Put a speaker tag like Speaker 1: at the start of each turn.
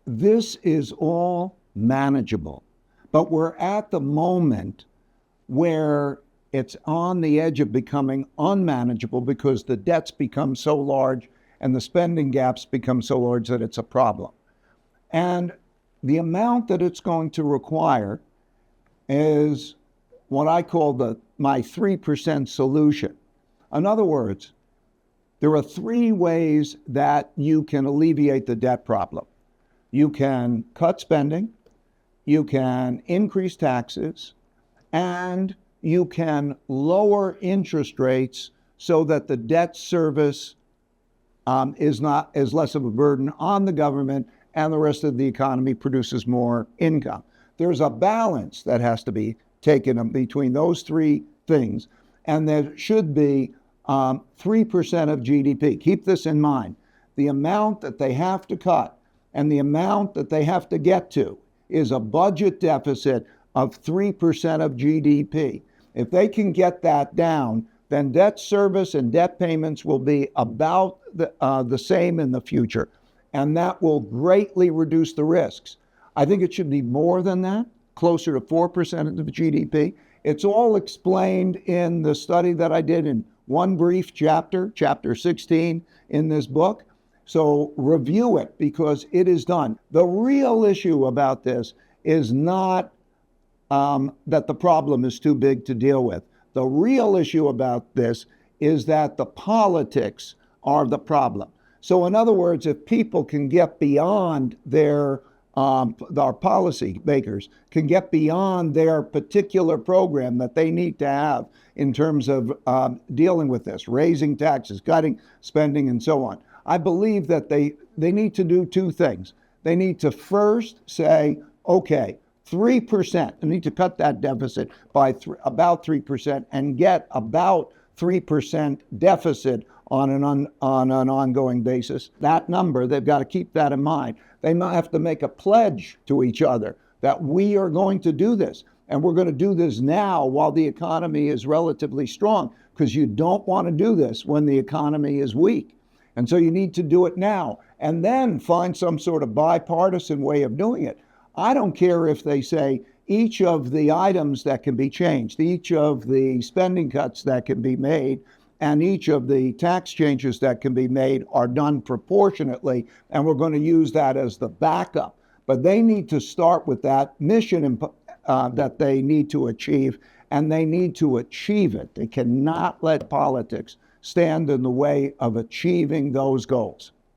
Speaker 1: this is all manageable, but we're at the moment where it's on the edge of becoming unmanageable because the debts become so large and the spending gaps become so large that it's a problem. And the amount that it's going to require is what I call my 3% solution. In other words, there are three ways that you can alleviate the debt problem. You can cut spending, you can increase taxes, and you can lower interest rates so that the debt service is less of a burden on the government and the rest of the economy produces more income. There's a balance that has to be taken between those three things, and there should be 3% of GDP. Keep this in mind. The amount that they have to cut and the amount that they have to get to is a budget deficit of 3% of GDP. If they can get that down, then debt service and debt payments will be about the same in the future, and that will greatly reduce the risks. I think it should be more than that, closer to 4% of GDP. It's all explained in the study that I did in one brief chapter, chapter 16 in this book. So review it because it is done. The real issue about this is not that the problem is too big to deal with. The real issue about this is that the politics are the problem. So in other words, if people can get beyond our policy makers can get beyond their particular program that they need to have in terms of dealing with this, raising taxes, cutting spending, and so on. I believe that they need to do two things. They need to first say, okay, 3%, they need to cut that deficit by about 3% and get about 3% deficit on an ongoing basis. That number, they've got to keep that in mind. They might have to make a pledge to each other that we are going to do this, and we're going to do this now while the economy is relatively strong, because you don't want to do this when the economy is weak. And so you need to do it now, and then find some sort of bipartisan way of doing it. I don't care if they say each of the items that can be changed, each of the spending cuts that can be made, and each of the tax changes that can be made are done proportionately, and we're going to use that as the backup. But they need to start with that mission that they need to achieve, and they need to achieve it. They cannot let politics stand in the way of achieving those goals.